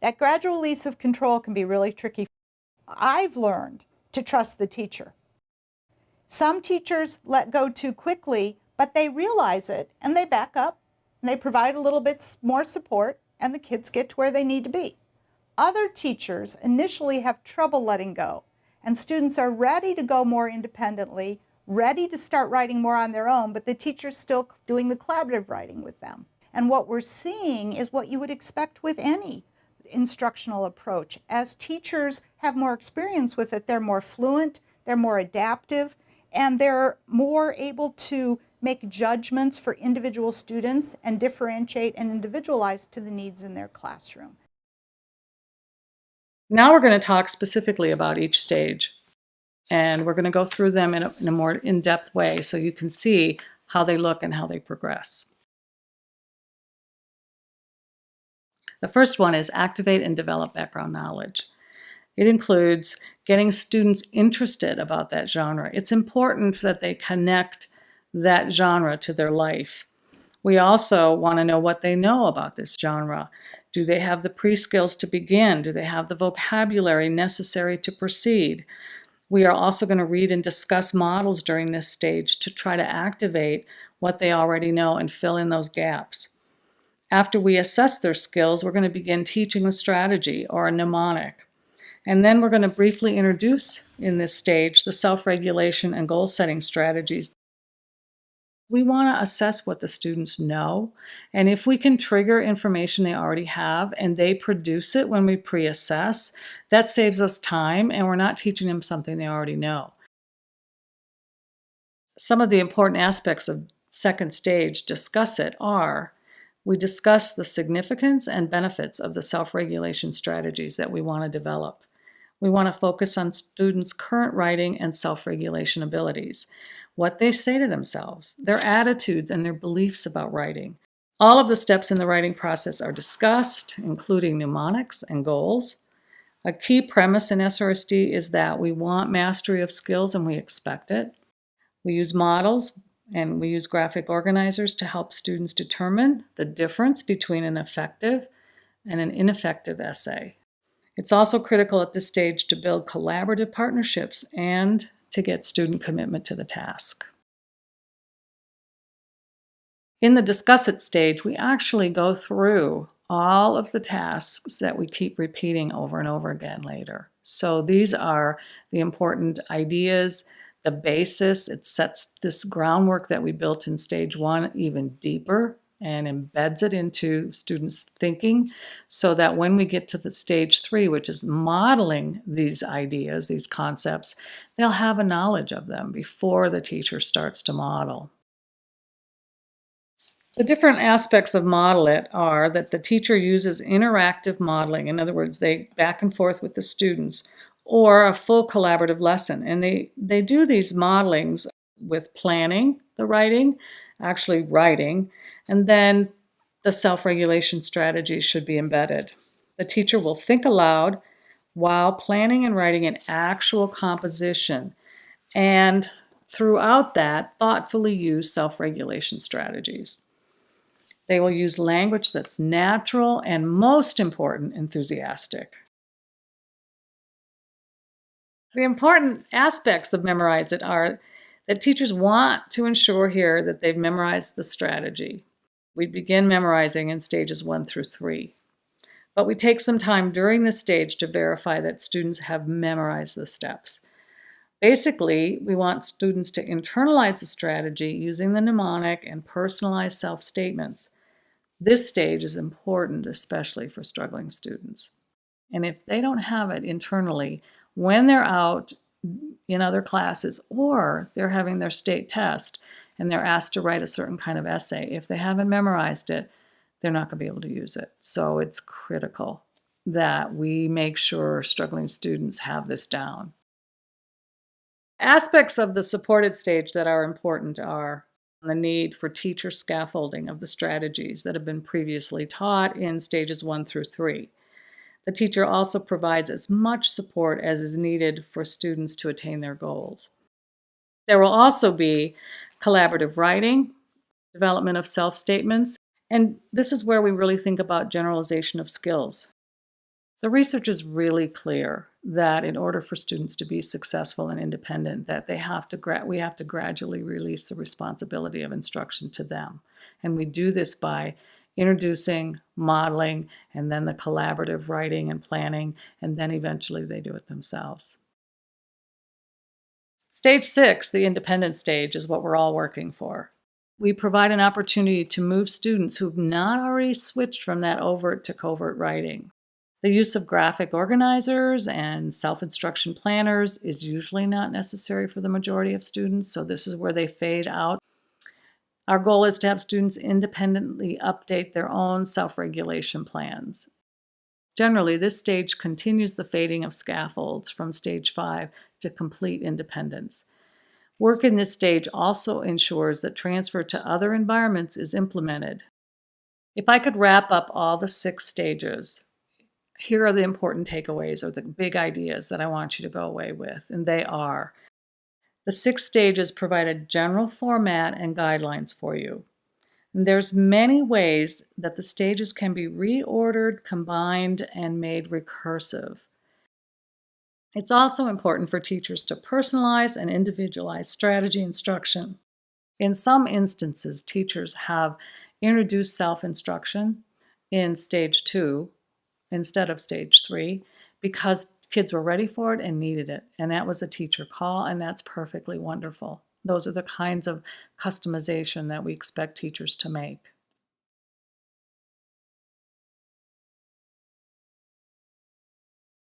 That gradual release of control can be really tricky. I've learned to trust the teacher. Some teachers let go too quickly, but they realize it and they back up and they provide a little bit more support and the kids get to where they need to be. Other teachers initially have trouble letting go and students are ready to go more independently, ready to start writing more on their own, but the teacher's still doing the collaborative writing with them. And what we're seeing is what you would expect with any instructional approach. As teachers have more experience with it, they're more fluent, they're more adaptive, and they're more able to make judgments for individual students and differentiate and individualize to the needs in their classroom. Now we're going to talk specifically about each stage, and we're going to go through them in a more in-depth way so you can see how they look and how they progress. The first one is activate and develop background knowledge. It includes getting students interested about that genre. It's important that they connect that genre to their life. We also want to know what they know about this genre. Do they have the pre-skills to begin? Do they have the vocabulary necessary to proceed? We are also going to read and discuss models during this stage to try to activate what they already know and fill in those gaps. After we assess their skills, we're going to begin teaching a strategy or a mnemonic. And then we're going to briefly introduce in this stage the self-regulation and goal-setting strategies. We want to assess what the students know, and if we can trigger information they already have and they produce it when we pre-assess, that saves us time and we're not teaching them something they already know. Some of the important aspects of second stage discuss it are: we discuss the significance and benefits of the self-regulation strategies that we want to develop. We want to focus on students' current writing and self-regulation abilities, what they say to themselves, their attitudes, and their beliefs about writing. All of the steps in the writing process are discussed, including mnemonics and goals. A key premise in SRSD is that we want mastery of skills and we expect it. We use models and we use graphic organizers to help students determine the difference between an effective and an ineffective essay. It's also critical at this stage to build collaborative partnerships and to get student commitment to the task. In the discuss it stage, we actually go through all of the tasks that we keep repeating over and over again later. So these are the important ideas, the basis. It sets this groundwork that we built in stage one even deeper and embeds it into students' thinking so that when we get to the stage three, which is modeling these ideas, these concepts, they'll have a knowledge of them before the teacher starts to model. The different aspects of model it are that the teacher uses interactive modeling. In other words, they back and forth with the students, or a full collaborative lesson. And they do these modelings with planning the writing, actually writing, and then the self-regulation strategies should be embedded. The teacher will think aloud while planning and writing an actual composition, and throughout that, thoughtfully use self-regulation strategies. They will use language that's natural and, most important, enthusiastic. The important aspects of Memorize It are that teachers want to ensure here that they've memorized the strategy. We begin memorizing in stages 1 through 3, but we take some time during this stage to verify that students have memorized the steps. Basically, we want students to internalize the strategy using the mnemonic and personalized self-statements. This stage is important, especially for struggling students. And if they don't have it internally, when they're out in other classes or they're having their state test and they're asked to write a certain kind of essay, if they haven't memorized it, they're not going to be able to use it. So it's critical that we make sure struggling students have this down. Aspects of the supported stage that are important are the need for teacher scaffolding of the strategies that have been previously taught in stages 1 through 3. The teacher also provides as much support as is needed for students to attain their goals. There will also be collaborative writing, development of self-statements, and this is where we really think about generalization of skills. The research is really clear that in order for students to be successful and independent, that we have to gradually release the responsibility of instruction to them. And we do this by introducing, modeling, and then the collaborative writing and planning, and then eventually they do it themselves. Stage 6, the independent stage, is what we're all working for. We provide an opportunity to move students who've not already switched from that overt to covert writing. The use of graphic organizers and self-instruction planners is usually not necessary for the majority of students, so this is where they fade out. Our goal is to have students independently update their own self-regulation plans. Generally, this stage continues the fading of scaffolds from stage 5 to complete independence. Work in this stage also ensures that transfer to other environments is implemented. If I could wrap up all the 6 stages, here are the important takeaways or the big ideas that I want you to go away with, and they are: the 6 stages provide a general format and guidelines for you. And there's many ways that the stages can be reordered, combined, and made recursive. It's also important for teachers to personalize and individualize strategy instruction. In some instances, teachers have introduced self-instruction in stage 2 instead of stage 3 because kids were ready for it and needed it. And that was a teacher call, and that's perfectly wonderful. Those are the kinds of customization that we expect teachers to make.